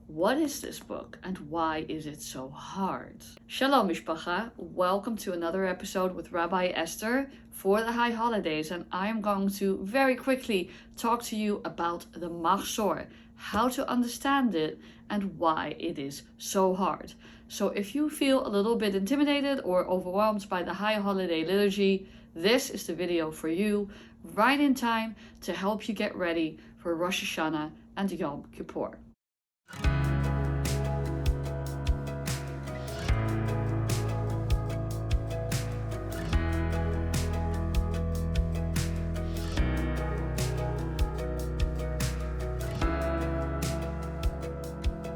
What is this book and why is it so hard? Shalom Mishpacha, welcome to another episode with Rabbi Esther for the high holidays, and I am going to very quickly talk to you about the Machzor, how to understand it and why it is so hard. So if you feel a little bit intimidated or overwhelmed by the high holiday liturgy, this is the video for you, right in time to help you get ready for Rosh haShanah and Yom Kippur.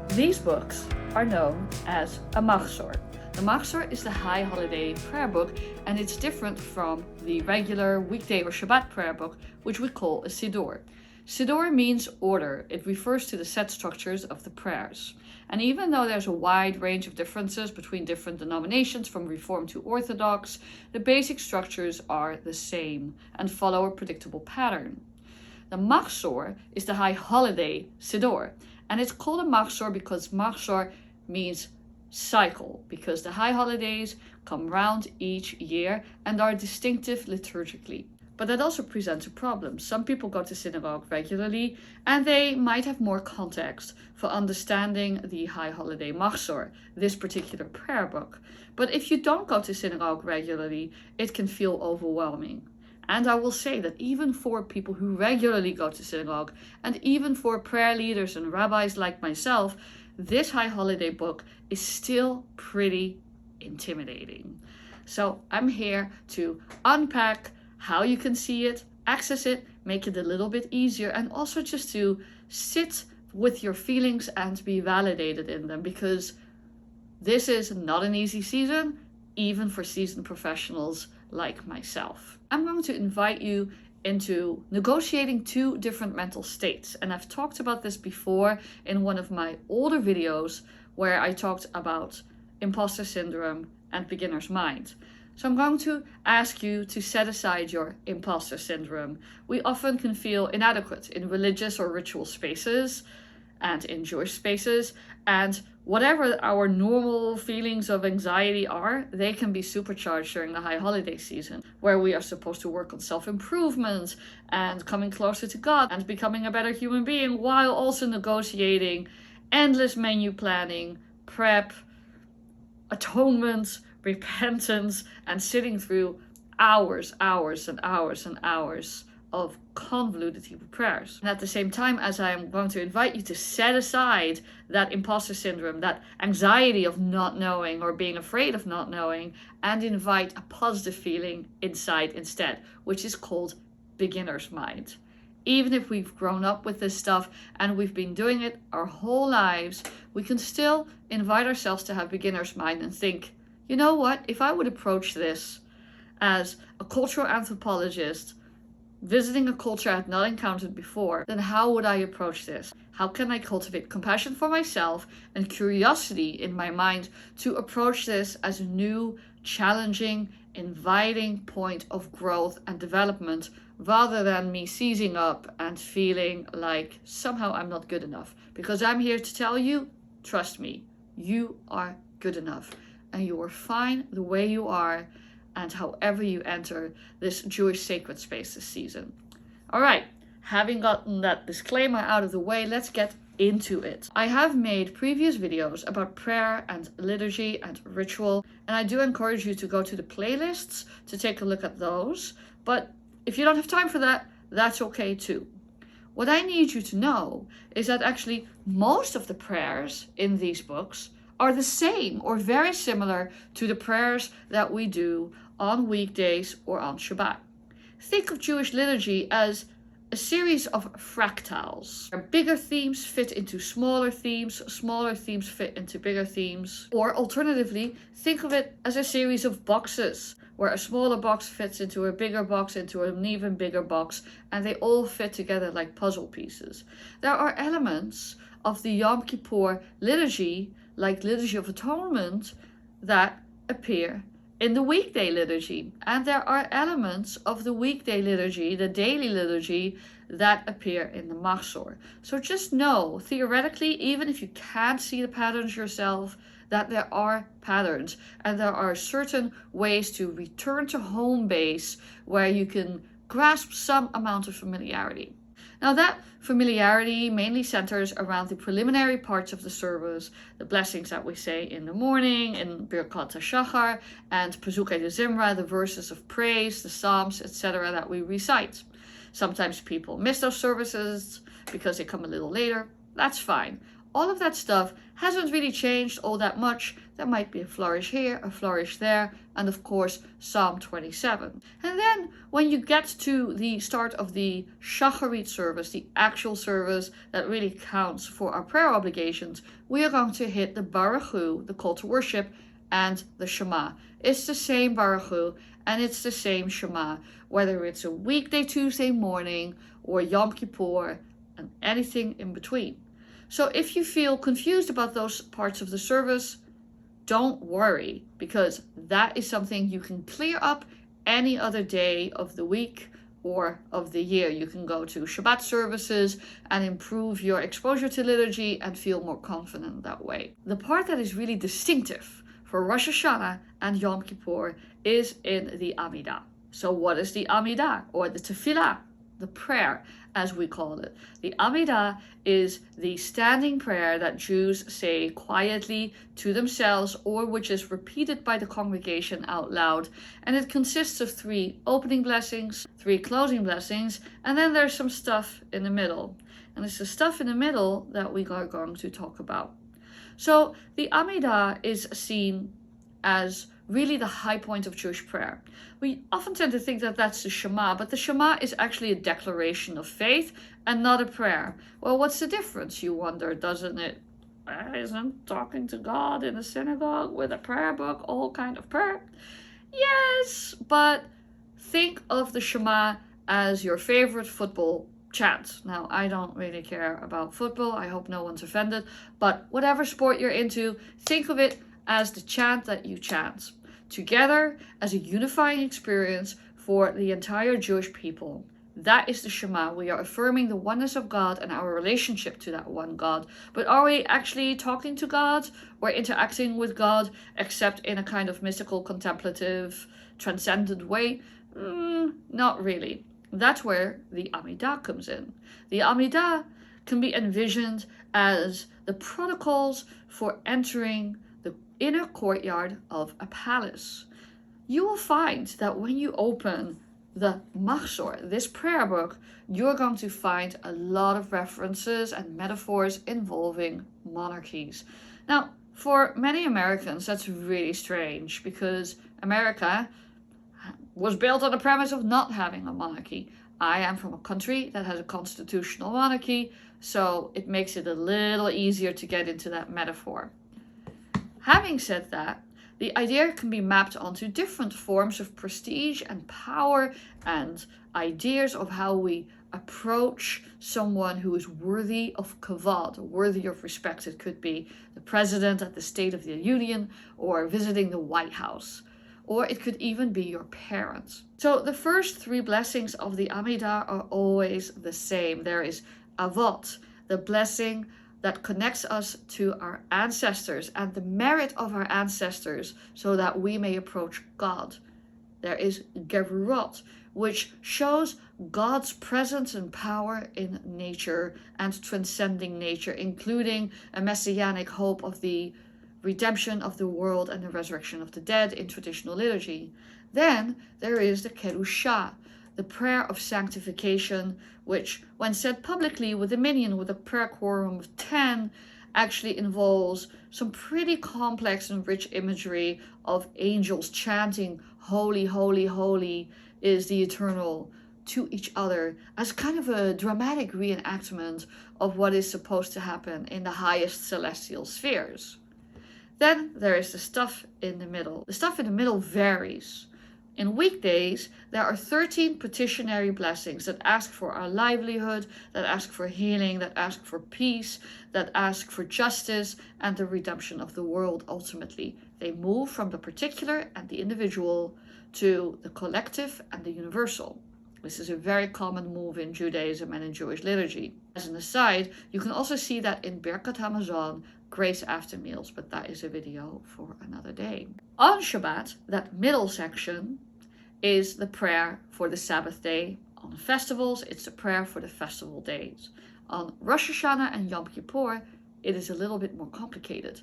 These books are known as a Machzor. The Machzor is the high holiday prayer book, and it's different from the regular weekday or Shabbat prayer book, which we call a Siddur. Siddur means order. It refers to the set structures of the prayers. And even though there's a wide range of differences between different denominations from Reform to Orthodox, the basic structures are the same and follow a predictable pattern. The Machzor is the high holiday Siddur, and it's called a Machzor because Machzor means cycle, because the high holidays come round each year and are distinctive liturgically. But that also presents a problem. Some people go to synagogue regularly and they might have more context for understanding the high holiday Machzor, this particular prayer book. But if you don't go to synagogue regularly, it can feel overwhelming. And I will say that even for people who regularly go to synagogue, and even for prayer leaders and rabbis like myself, this high holiday book is still pretty intimidating. So I'm here to unpack how you can see it, access it, make it a little bit easier, and also just to sit with your feelings and be validated in them, because this is not an easy season, even for seasoned professionals like myself. I'm going to invite you into negotiating two different mental states. And I've talked about this before in one of my older videos where I talked about imposter syndrome and beginner's mind. So I'm going to ask you to set aside your imposter syndrome. We often can feel inadequate in religious or ritual spaces and in Jewish spaces, and whatever our normal feelings of anxiety are, they can be supercharged during the high holiday season, where we are supposed to work on self-improvement and coming closer to God and becoming a better human being, while also negotiating endless menu planning, prep, atonement, repentance, and sitting through hours and hours of convoluted Hebrew prayers. And at the same time, as I am going to invite you to set aside that imposter syndrome, that anxiety of not knowing or being afraid of not knowing, and invite a positive feeling inside instead, which is called beginner's mind. Even if we've grown up with this stuff and we've been doing it our whole lives, we can still invite ourselves to have beginner's mind and think, you know what, if I would approach this as a cultural anthropologist, visiting a culture I had not encountered before, then how would I approach this? How can I cultivate compassion for myself and curiosity in my mind to approach this as a new, challenging, inviting point of growth and development, rather than me seizing up and feeling like somehow I'm not good enough? Because I'm here to tell you, trust me, you are good enough and you are fine the way you are, and however you enter this Jewish sacred space this season. All right, having gotten that disclaimer out of the way, let's get into it. I have made previous videos about prayer and liturgy and ritual, and I do encourage you to go to the playlists to take a look at those. But if you don't have time for that, that's okay too. What I need you to know is that actually most of the prayers in these books are the same or very similar to the prayers that we do on weekdays or on Shabbat. Think of Jewish liturgy as a series of fractals. Bigger themes fit into smaller themes fit into bigger themes. Or alternatively, think of it as a series of boxes, where a smaller box fits into a bigger box, into an even bigger box, and they all fit together like puzzle pieces. There are elements of the Yom Kippur liturgy, like Liturgy of Atonement, that appear in the weekday liturgy. And there are elements of the weekday liturgy, the daily liturgy, that appear in the Machzor. So just know, theoretically, even if you can't see the patterns yourself, that there are patterns and there are certain ways to return to home base where you can grasp some amount of familiarity. Now that familiarity mainly centers around the preliminary parts of the service, the blessings that we say in the morning, in Birkat HaShachar, and Pezukei de Zimra, the verses of praise, the Psalms, etc. that we recite. Sometimes people miss those services because they come a little later. That's fine. All of that stuff hasn't really changed all that much. There might be a flourish here, a flourish there, and of course Psalm 27. And then when you get to the start of the Shacharit service, the actual service that really counts for our prayer obligations, we are going to hit the Baruch Hu, the call to worship, and the Shema. It's the same Baruch Hu and it's the same Shema, whether it's a weekday Tuesday morning or Yom Kippur and anything in between. So if you feel confused about those parts of the service, don't worry, because that is something you can clear up any other day of the week or of the year. You can go to Shabbat services and improve your exposure to liturgy and feel more confident that way. The part that is really distinctive for Rosh Hashanah and Yom Kippur is in the Amidah. So what is the Amidah, or the Tefillah, the prayer as we call it? The Amidah is the standing prayer that Jews say quietly to themselves, or which is repeated by the congregation out loud, and it consists of 3 opening blessings, 3 closing blessings, and then there's some stuff in the middle. And it's the stuff in the middle that we are going to talk about. So the Amidah is seen as really the high point of Jewish prayer. We often tend to think that that's the Shema, but the Shema is actually a declaration of faith and not a prayer. Well, what's the difference, you wonder, doesn't it? Isn't talking to God in a synagogue with a prayer book all kind of prayer? Yes, but think of the Shema as your favorite football chant. Now, I don't really care about football. I hope no one's offended. But whatever sport you're into, think of it as the chant that you chant together as a unifying experience for the entire Jewish people. That is the Shema. We are affirming the oneness of God and our relationship to that one God. But are we actually talking to God or interacting with God, except in a kind of mystical, contemplative, transcendent way? Not really. That's where the Amidah comes in. The Amidah can be envisioned as the protocols for entering the inner courtyard of a palace. You will find that when you open the Machzor, this prayer book, you're going to find a lot of references and metaphors involving monarchies. Now, for many Americans, that's really strange because America was built on the premise of not having a monarchy. I am from a country that has a constitutional monarchy, so it makes it a little easier to get into that metaphor. Having said that, the idea can be mapped onto different forms of prestige and power and ideas of how we approach someone who is worthy of kavod, worthy of respect. It could be the president at the State of the Union or visiting the White House. Or it could even be your parents. So the first 3 blessings of the Amidah are always the same. There is Avot, the blessing that connects us to our ancestors and the merit of our ancestors so that we may approach God. There is Gevurot, which shows God's presence and power in nature and transcending nature, including a messianic hope of the redemption of the world and the resurrection of the dead in traditional liturgy. Then there is the Kedusha, the prayer of sanctification, which, when said publicly with a minyan with a prayer quorum of 10, actually involves some pretty complex and rich imagery of angels chanting, "Holy, holy, holy is the eternal," to each other as kind of a dramatic reenactment of what is supposed to happen in the highest celestial spheres. Then there is the stuff in the middle. The stuff in the middle varies. In weekdays, there are 13 petitionary blessings that ask for our livelihood, that ask for healing, that ask for peace, that ask for justice and the redemption of the world ultimately. They move from the particular and the individual to the collective and the universal. This is a very common move in Judaism and in Jewish liturgy. As an aside, you can also see that in Birkat Hamazon, grace after meals, but that is a video for another day. On Shabbat, that middle section is the prayer for the Sabbath day. On festivals, it's the prayer for the festival days. On Rosh haShanah and Yom Kippur, it is a little bit more complicated,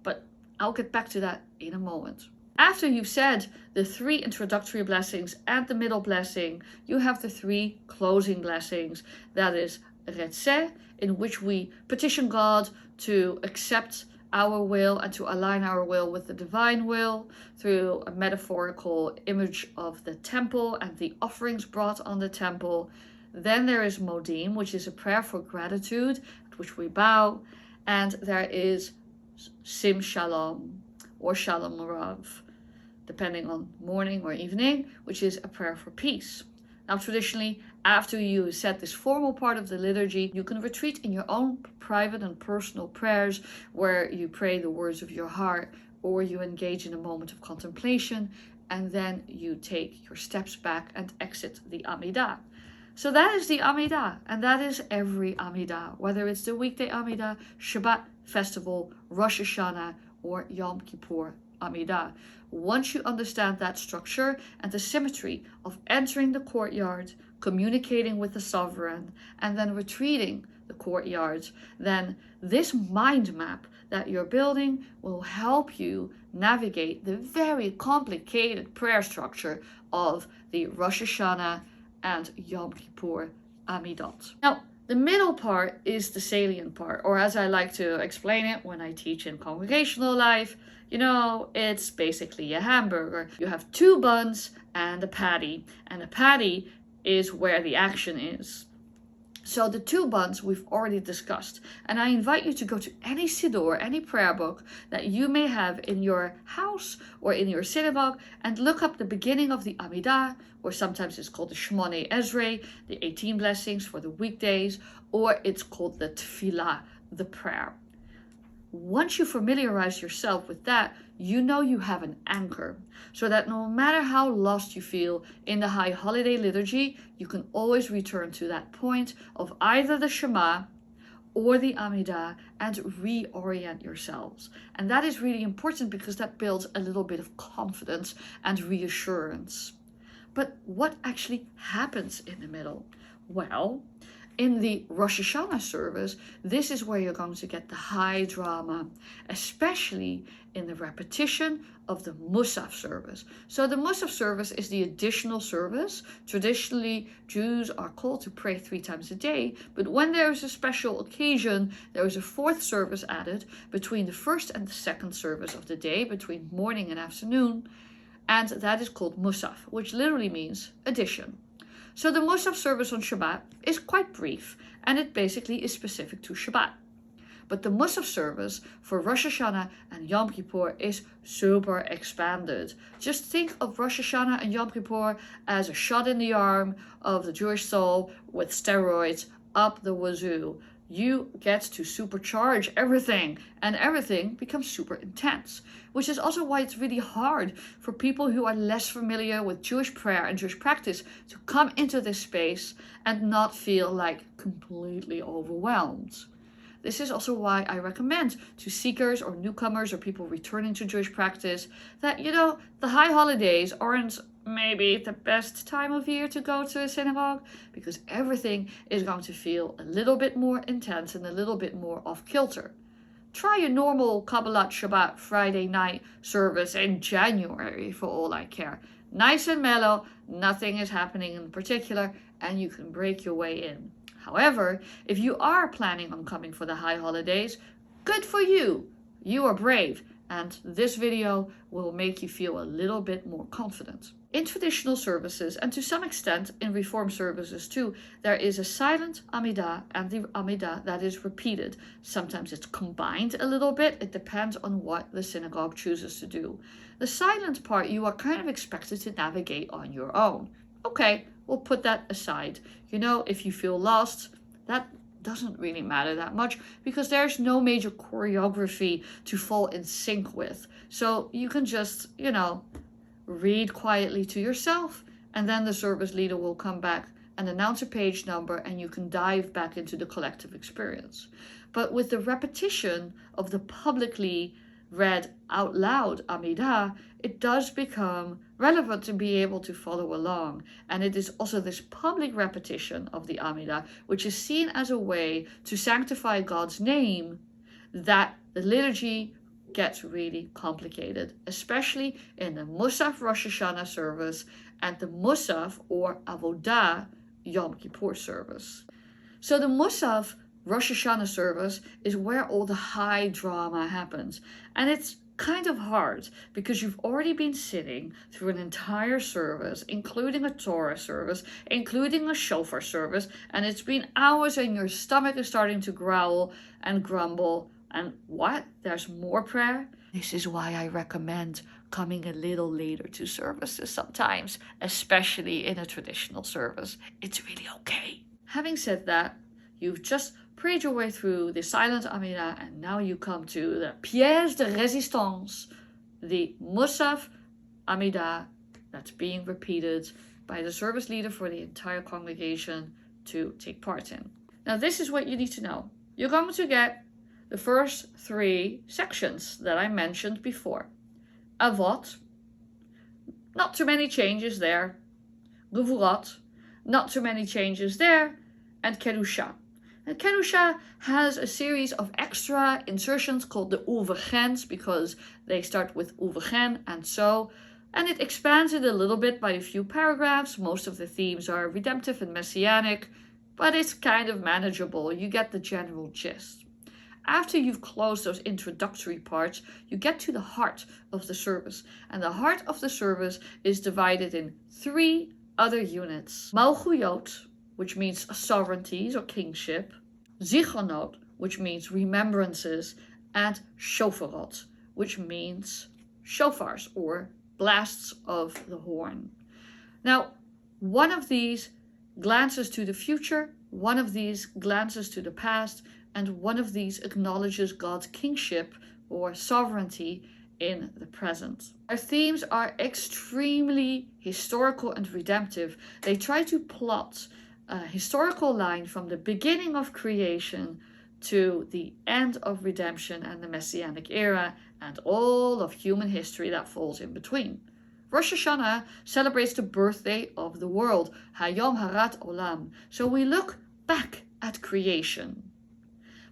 but I'll get back to that in a moment. After you've said the 3 introductory blessings and the middle blessing, you have the 3 closing blessings. That is Retzeh, in which we petition God to accept our will and to align our will with the divine will through a metaphorical image of the temple and the offerings brought on the temple. Then there is Modim, which is a prayer for gratitude, at which we bow. And there is Sim Shalom, or Shalom Rav, depending on morning or evening, which is a prayer for peace. Now, traditionally, after you said this formal part of the liturgy, you can retreat in your own private and personal prayers, where you pray the words of your heart, or you engage in a moment of contemplation, and then you take your steps back and exit the Amidah. So that is the Amidah, and that is every Amidah, whether it's the weekday Amidah, Shabbat festival, Rosh haShanah, or Yom Kippur Amidah. Once you understand that structure and the symmetry of entering the courtyard, communicating with the sovereign, and then retreating the courtyard, then this mind map that you're building will help you navigate the very complicated prayer structure of the Rosh haShanah and Yom Kippur Amidot. Now, the middle part is the salient part, or as I like to explain it when I teach in congregational life, it's basically a hamburger. You have 2 buns and a patty is where the action is. So the 2 buns we've already discussed, and I invite you to go to any siddur, any prayer book that you may have in your house or in your synagogue, and look up the beginning of the Amidah, or sometimes it's called the Shmoneh Esrei, the 18 blessings for the weekdays, or it's called the Tefillah, the prayer. Once you familiarize yourself with that, you know you have an anchor, so that no matter how lost you feel in the high holiday liturgy, you can always return to that point of either the Shema or the Amidah and reorient yourselves. And that is really important because that builds a little bit of confidence and reassurance. But what actually happens in the middle? Well, in the Rosh haShanah service, this is where you're going to get the high drama, especially in the repetition of the Musaf service. So the Musaf service is the additional service. Traditionally, Jews are called to pray 3 times a day, but when there is a special occasion, there is a 4th service added between the 1st and the 2nd service of the day, between morning and afternoon, and that is called Musaf, which literally means addition. So the Musaf service on Shabbat is quite brief, and it basically is specific to Shabbat. But the Musaf service for Rosh haShanah and Yom Kippur is super expanded. Just think of Rosh haShanah and Yom Kippur as a shot in the arm of the Jewish soul with steroids up the wazoo. You get to supercharge everything, and everything becomes super intense, which is also why it's really hard for people who are less familiar with Jewish prayer and Jewish practice to come into this space and not feel like completely overwhelmed. This is also why I recommend to seekers or newcomers or people returning to Jewish practice that, the high holidays aren't maybe the best time of year to go to a synagogue, because everything is going to feel a little bit more intense and a little bit more off kilter. Try a normal Kabbalat Shabbat Friday night service in January for all I care. Nice and mellow, nothing is happening in particular, and you can break your way in. However, if you are planning on coming for the high holidays, good for you. You are brave, and this video will make you feel a little bit more confident. In traditional services, and to some extent in Reform services too, there is a silent Amidah and the Amidah that is repeated. Sometimes it's combined a little bit. It depends on what the synagogue chooses to do. The silent part you are kind of expected to navigate on your own. Okay, we'll put that aside. If you feel lost, that doesn't really matter that much because there's no major choreography to fall in sync with. So you can just, read quietly to yourself and then the service leader will come back and announce a page number, and you can dive back into the collective experience. But with the repetition of the publicly read out loud Amidah, it does become relevant to be able to follow along. And it is also this public repetition of the Amidah, which is seen as a way to sanctify God's name, that the liturgy gets really complicated, especially in the Musaf Rosh haShanah service and the Musaf or Avodah Yom Kippur service. So the Musaf Rosh haShanah service is where all the high drama happens. And it's kind of hard because you've already been sitting through an entire service, including a Torah service, including a Shofar service, and it's been hours and your stomach is starting to growl and grumble. And what? There's more prayer? This is why I recommend coming a little later to services sometimes, especially in a traditional service. It's really okay. Having said that, you've just prayed your way through the silent Amidah, and now you come to the pièce de résistance, the Musaf Amidah that's being repeated by the service leader for the entire congregation to take part in. Now this is what you need to know. You're going to get the first three sections that I mentioned before. Avot, not too many changes there. Gevurot, not too many changes there. And Kedusha. And Kedusha has a series of extra insertions called the Uvegens, because they start with Uvegen and so. And it expands it a little bit by a few paragraphs. Most of the themes are redemptive and messianic, but it's kind of manageable. You get the general gist. After you've closed those introductory parts, you get to the heart of the service. And the heart of the service is divided in three other units. Malchuyot, which means sovereignties or kingship. Zichronot, which means remembrances. And Shofarot, which means shofars or blasts of the horn. Now, one of these glances to the future, one of these glances to the past, and one of these acknowledges God's kingship or sovereignty in the present. Our themes are extremely historical and redemptive. They try to plot a historical line from the beginning of creation to the end of redemption and the Messianic era and all of human history that falls in between. Rosh haShanah celebrates the birthday of the world, Hayom Harat Olam. So we look back at creation.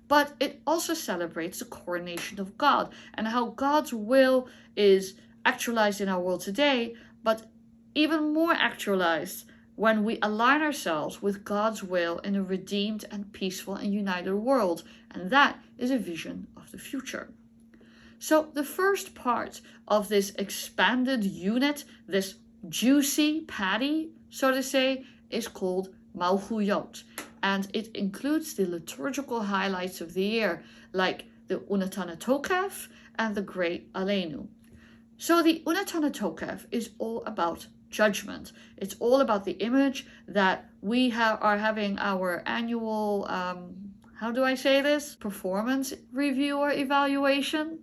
But it also celebrates the coronation of God and how God's will is actualized in our world today, but even more actualized when we align ourselves with God's will in a redeemed and peaceful and united world. And that is a vision of the future. So the first part of this expanded unit, this juicy patty, so to say, is called Malchuyot. And it includes the liturgical highlights of the year, like the Unetaneh Tokef and the Great Aleinu. So the Unetaneh Tokef is all about judgment. It's all about the image that we are having our annual, how do I say this? Performance review or evaluation.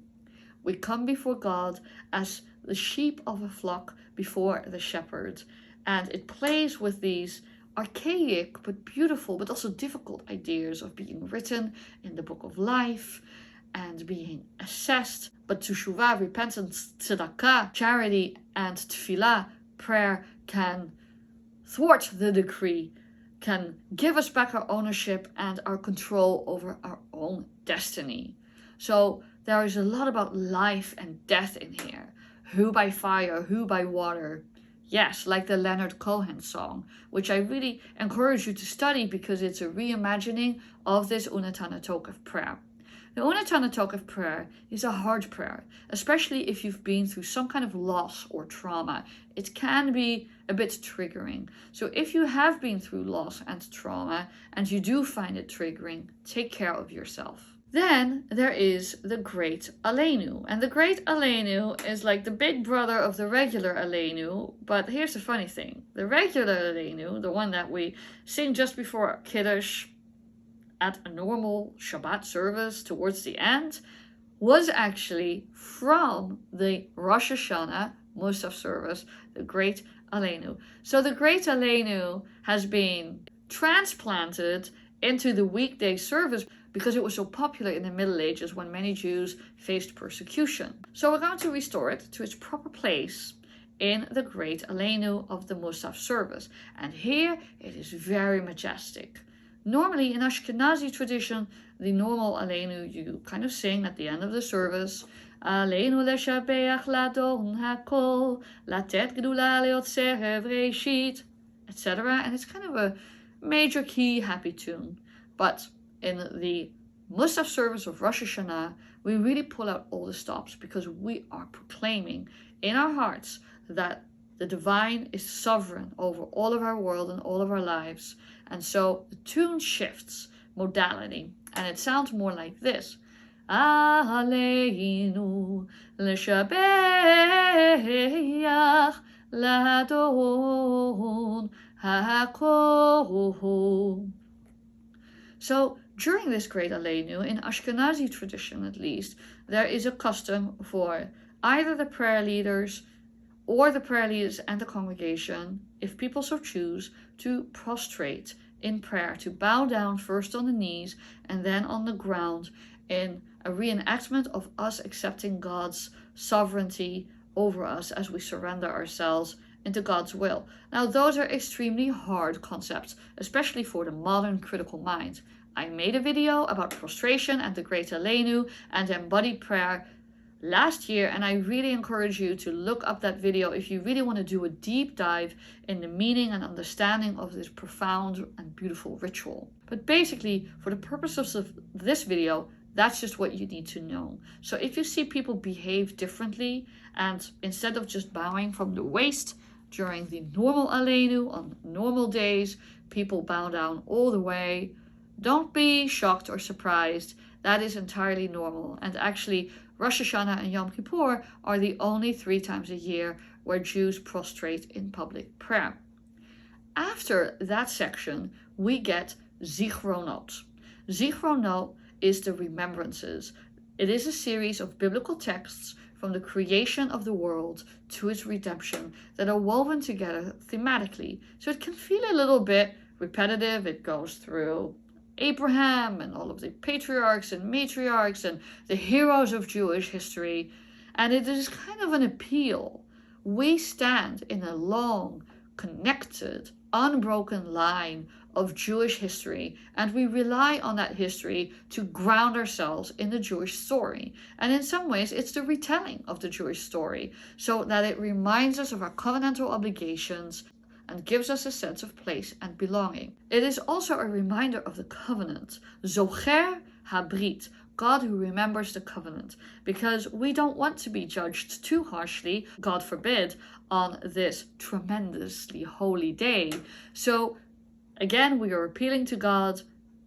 We come before God as the sheep of a flock before the shepherd. And it plays with these archaic but beautiful but also difficult ideas of being written in the book of life and being assessed. But teshuvah, repentance, tzedakah, charity, and tefillah, prayer, can thwart the decree, can give us back our ownership and our control over our own destiny. So there is a lot about life and death in here. Who by fire, who by water. Yes, like the Leonard Cohen song, which I really encourage you to study because it's a reimagining of this Unetaneh Tokef prayer. The Unetaneh Tokef prayer is a hard prayer, especially if you've been through some kind of loss or trauma. It can be a bit triggering. So if you have been through loss and trauma and you do find it triggering, take care of yourself. Then there is the Great Aleinu. And the Great Aleinu is like the big brother of the regular Aleinu. But here's the funny thing. The regular Aleinu, the one that we sing just before Kiddush at a normal Shabbat service towards the end, was actually from the Rosh haShanah Musaf service, the Great Aleinu. So the Great Aleinu has been transplanted into the weekday service because it was so popular in the Middle Ages when many Jews faced persecution. So we're going to restore it to its proper place in the Great Aleinu of the Musaf service. And here it is very majestic. Normally in Ashkenazi tradition, the normal Aleinu you kind of sing at the end of the service, Aleinu leshabeach ladon hakol, latet gedula leotzer reshit, etc. And it's kind of a major key happy tune. But in the Musaf service of Rosh haShanah, we really pull out all the stops because we are proclaiming in our hearts that the divine is sovereign over all of our world and all of our lives. And so the tune shifts modality and it sounds more like this. Aleinu leshabeach ladon hakol. So during this Great Aleinu, in Ashkenazi tradition at least, there is a custom for either the prayer leaders or the prayer leaders and the congregation, if people so choose, to prostrate in prayer, to bow down first on the knees and then on the ground in a reenactment of us accepting God's sovereignty over us as we surrender ourselves into God's will. Now, those are extremely hard concepts, especially for the modern critical mind. I made a video about prostration and the Great Aleinu and embodied prayer last year, and I really encourage you to look up that video if you really want to do a deep dive in the meaning and understanding of this profound and beautiful ritual. But basically, for the purposes of this video, that's just what you need to know. So if you see people behave differently, and instead of just bowing from the waist during the normal Aleinu on normal days, people bow down all the way, don't be shocked or surprised. That is entirely normal. And actually, Rosh haShanah and Yom Kippur are the only 3 times a year where Jews prostrate in public prayer. After that section, we get Zichronot. Zichronot is the remembrances. It is a series of biblical texts from the creation of the world to its redemption that are woven together thematically. So it can feel a little bit repetitive. It goes through Abraham and all of the patriarchs and matriarchs and the heroes of Jewish history. And it is kind of an appeal. We stand in a long, connected, unbroken line of Jewish history, and we rely on that history to ground ourselves in the Jewish story. And in some ways, it's the retelling of the Jewish story, so that it reminds us of our covenantal obligations and gives us a sense of place and belonging. It is also a reminder of the covenant, Zocher HaBrit, God who remembers the covenant, because we don't want to be judged too harshly, God forbid, on this tremendously holy day. So again, we are appealing to God,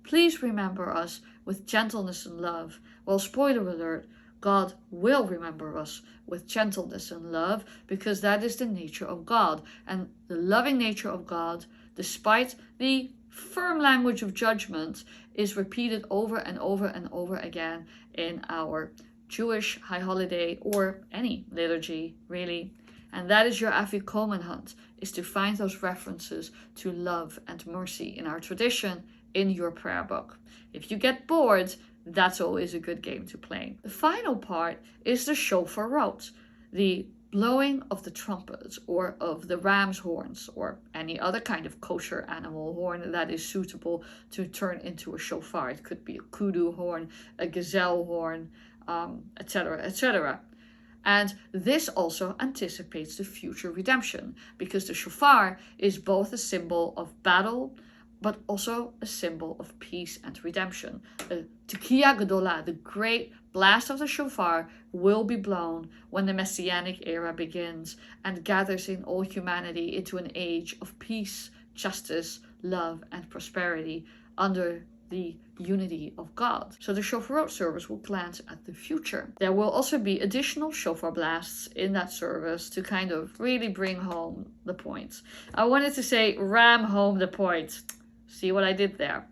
please remember us with gentleness and love. Well, spoiler alert, God will remember us with gentleness and love, because that is the nature of God. And the loving nature of God, despite the firm language of judgment, is repeated over and over and over again in our Jewish high holiday or any liturgy, really. And that is your afikomen hunt, is to find those references to love and mercy in our tradition in your prayer book. If you get bored, that's always a good game to play. The final part is the Shofar, the blowing of the trumpets or of the ram's horns or any other kind of kosher animal horn that is suitable to turn into a shofar. It could be a kudu horn, a gazelle horn, etc., etc. And this also anticipates the future redemption, because the shofar is both a symbol of battle, but also a symbol of peace and redemption. The Tekiah Gedolah, the great blast of the shofar, will be blown when the Messianic era begins and gathers in all humanity into an age of peace, justice, love, and prosperity under the unity of God. So the Shofar service will glance at the future. There will also be additional shofar blasts in that service to kind of really bring home the point. I wanted to say ram home the point. See what I did there?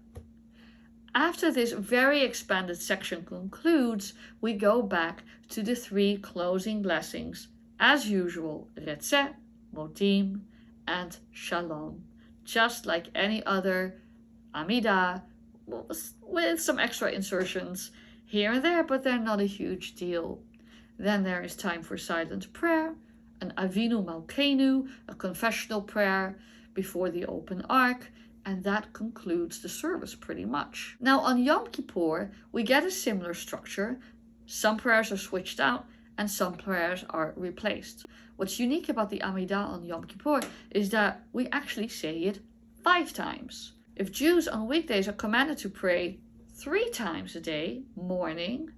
After this very expanded section concludes, we go back to the 3 closing blessings. As usual, Retzeh, Modim, and Shalom, just like any other Amidah, with some extra insertions here and there, but they're not a huge deal. Then there is time for silent prayer, an Avinu Malkeinu, a confessional prayer before the open ark, and that concludes the service pretty much. Now on Yom Kippur, we get a similar structure. Some prayers are switched out and some prayers are replaced. What's unique about the Amidah on Yom Kippur is that we actually say it 5 times. If Jews on weekdays are commanded to pray 3 times a day, morning,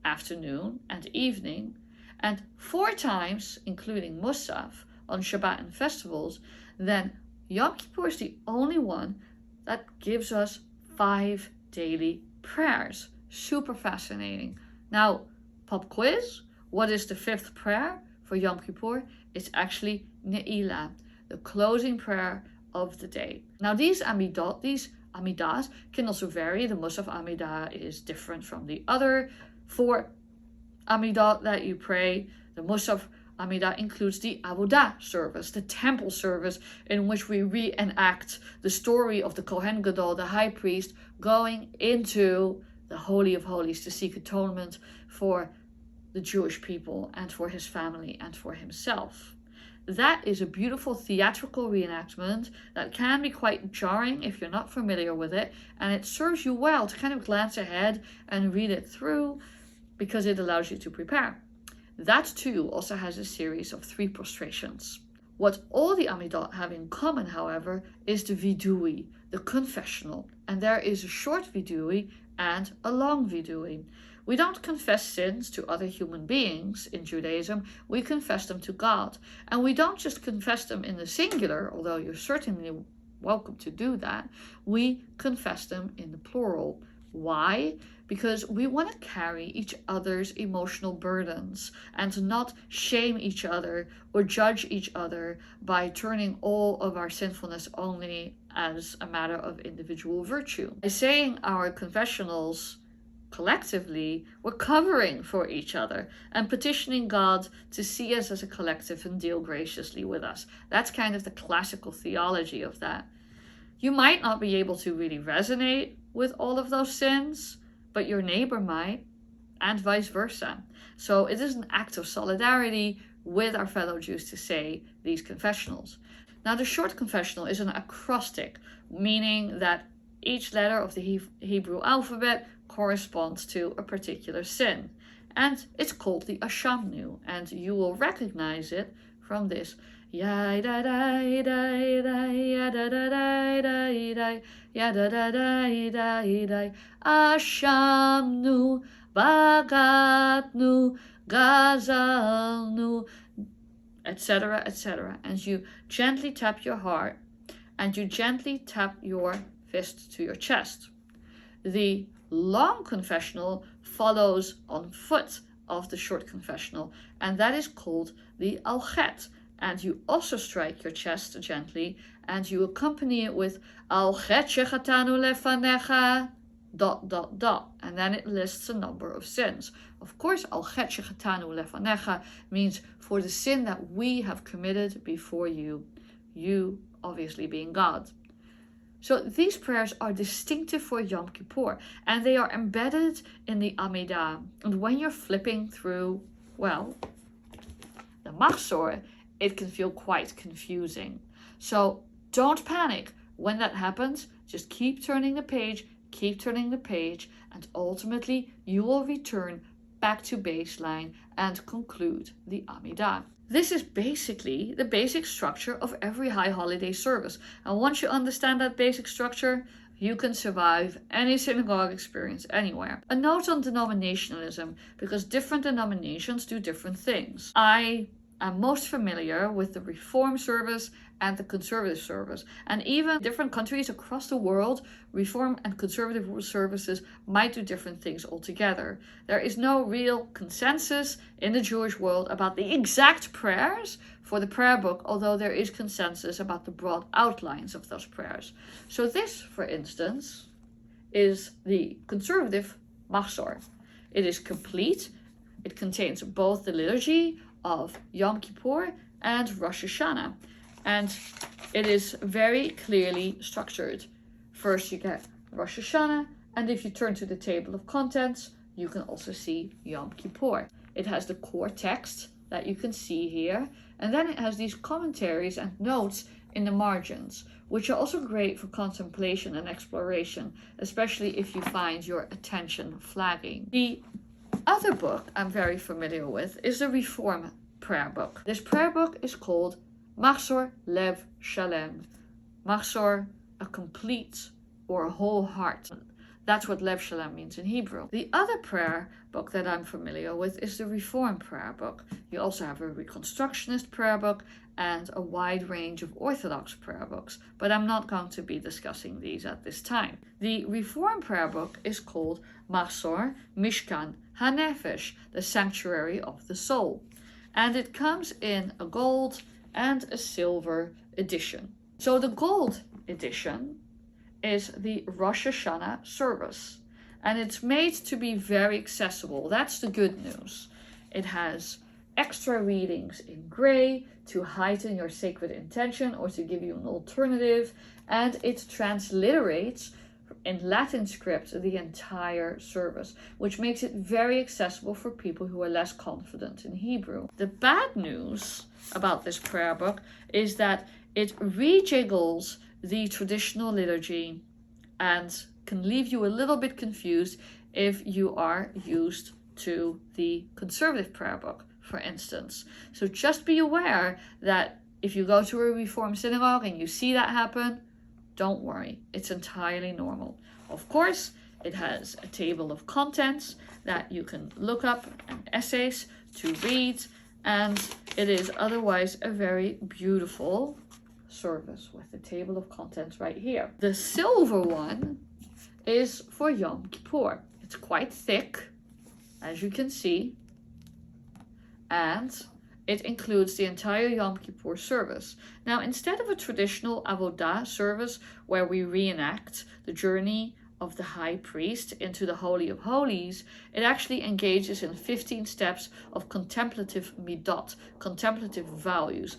afternoon, and evening, and 4 times, including Musaf, on Shabbat and festivals, then Yom Kippur is the only one that gives us 5 daily prayers. Super fascinating. Now, pop quiz. What is the 5th prayer for Yom Kippur? It's actually Ne'ilah, the closing prayer of the day. Now, these Amidahs can also vary. The Musaf Amidah is different from the other 4 Amidah that you pray. The Musaf Amidah includes the Avodah service, the temple service, in which we reenact the story of the Kohen Gadol, the high priest, going into the Holy of Holies to seek atonement for the Jewish people and for his family and for himself. That is a beautiful theatrical reenactment that can be quite jarring if you're not familiar with it, and it serves you well to kind of glance ahead and read it through because it allows you to prepare. That too also has a series of 3 prostrations. What all the Amidah have in common, however, is the Vidui, the confessional, and there is a short Vidui and a long Vidui. We don't confess sins to other human beings in Judaism, we confess them to God. And we don't just confess them in the singular, although you're certainly welcome to do that. We confess them in the plural. Why? Because we want to carry each other's emotional burdens and not shame each other or judge each other by turning all of our sinfulness only as a matter of individual virtue. By saying our confessionals collectively, we're covering for each other and petitioning God to see us as a collective and deal graciously with us. That's kind of the classical theology of that. You might not be able to really resonate with all of those sins, but your neighbor might, and vice versa. So it is an act of solidarity with our fellow Jews to say these confessionals. Now, the short confessional is an acrostic, meaning that each letter of the Hebrew alphabet corresponds to a particular sin. And it's called the Ashamnu, and you will recognize it from this. Ashamnu, Bagatnu, Gazalnu, etc., etc. And you gently tap your heart, and you gently tap your fist to your chest. The long confessional follows on foot of the short confessional, and that is called the Alchet. And you also strike your chest gently, and you accompany it with Alchet shechatanu lefanecha ... and then it lists a number of sins. Of course, Alchet shechatanu lefanecha means for the sin that we have committed before you, you obviously being God. So these prayers are distinctive for Yom Kippur, and they are embedded in the Amidah. And when you're flipping through, well, the Machzor, it can feel quite confusing. So don't panic. When that happens, just keep turning the page, and ultimately you will return back to baseline and conclude the Amidah. This is basically the basic structure of every high holiday service. And once you understand that basic structure, you can survive any synagogue experience anywhere. A note on denominationalism, because different denominations do different things. I am most familiar with the Reform service and the Conservative service. And even different countries across the world, Reform and Conservative services might do different things altogether. There is no real consensus in the Jewish world about the exact prayers for the prayer book, although there is consensus about the broad outlines of those prayers. So this, for instance, is the Conservative Machzor. It is complete. It contains both the liturgy of Yom Kippur and Rosh haShanah. and it is very clearly structured. First you get Rosh haShanah, and if you turn to the table of contents, you can also see Yom Kippur. It has the core text that you can see here, and then it has these commentaries and notes in the margins, which are also great for contemplation and exploration, especially if you find your attention flagging. The other book I'm very familiar with is the Reform prayer book. This prayer book is called Machzor Lev Shalem. Machzor, a complete or a whole heart. That's what Lev Shalem means in Hebrew. The other prayer book that I'm familiar with is the Reform prayer book. You also have a Reconstructionist prayer book and a wide range of Orthodox prayer books, but I'm not going to be discussing these at this time. The Reform prayer book is called Machzor Mishkan HaNefesh, the Sanctuary of the Soul, and it comes in a gold and a silver edition. So the gold edition is the Rosh haShanah service, and it's made to be very accessible. That's the good news. It has extra readings in gray to heighten your sacred intention or to give you an alternative, and it transliterates in Latin script the entire service, which makes it very accessible for people who are less confident in Hebrew. The bad news about this prayer book is that it rejiggles the traditional liturgy and can leave you a little bit confused if you are used to the conservative prayer book, for instance. So just be aware that if you go to a Reformed synagogue and you see that happen, don't worry, it's entirely normal. Of course, it has a table of contents that you can look up and essays to read, and it is otherwise a very beautiful service with the table of contents right here. The silver one is for Yom Kippur. It's quite thick, as you can see, and it includes the entire Yom Kippur service. Now, instead of a traditional Avodah service where we reenact the journey of the high priest into the Holy of Holies, it actually engages in 15 steps of contemplative midot, contemplative values.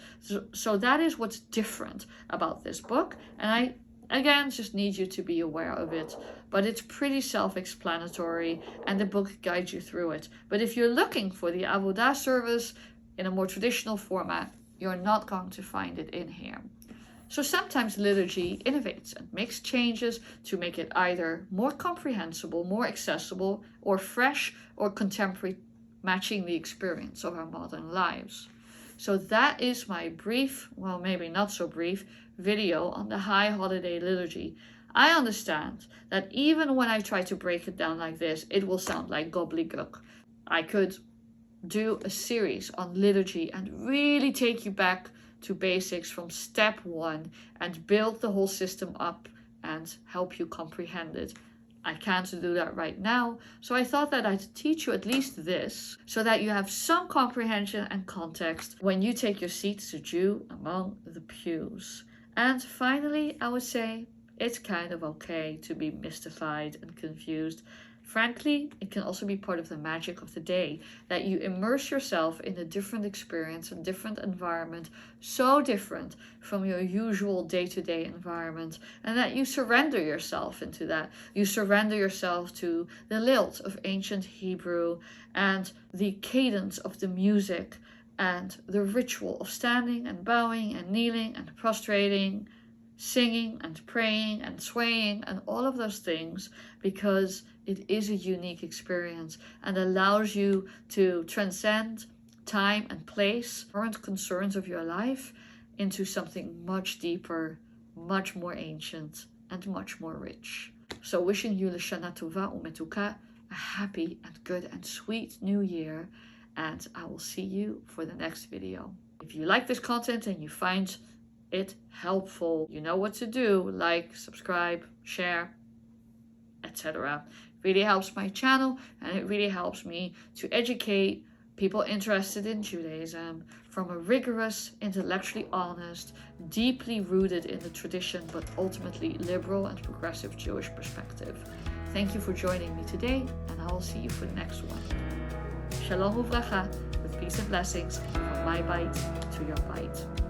So that is what's different about this book, and I again just need you to be aware of it. But it's pretty self-explanatory, and the book guides you through it. But if you're looking for the Avodah service in a more traditional format, you're not going to find it in here. So sometimes liturgy innovates and makes changes to make it either more comprehensible, more accessible, or fresh or contemporary, matching the experience of our modern lives. So that is my brief, well, maybe not so brief, video on the High Holiday Liturgy. I understand that even when I try to break it down like this, it will sound like gobbledygook. I could do a series on liturgy and really take you back to basics from step one and build the whole system up and help you comprehend it. I can't do that right now, so I thought that I'd teach you at least this so that you have some comprehension and context when you take your seat as a Jew among the pews. And finally, I would say it's kind of okay to be mystified and confused. Frankly, it can also be part of the magic of the day, that you immerse yourself in a different experience, a different environment, so different from your usual day-to-day environment, and that you surrender yourself into that. You surrender yourself to the lilt of ancient Hebrew and the cadence of the music and the ritual of standing and bowing and kneeling and prostrating, singing and praying and swaying and all of those things, because it is a unique experience and allows you to transcend time and place, current concerns of your life, into something much deeper, much more ancient, and much more rich. So wishing you l'shana tova umetuka, a happy and good and sweet new year, and I will see you for the next video. If you like this content and you find it helpful, you know what to do: like, subscribe, share, etc. It really helps my channel, and it really helps me to educate people interested in Judaism from a rigorous, intellectually honest, deeply rooted in the tradition, but ultimately liberal and progressive Jewish perspective. Thank you for joining me today, and I will see you for the next one. Shalom uvracha, with peace and blessings from my bite to your bite.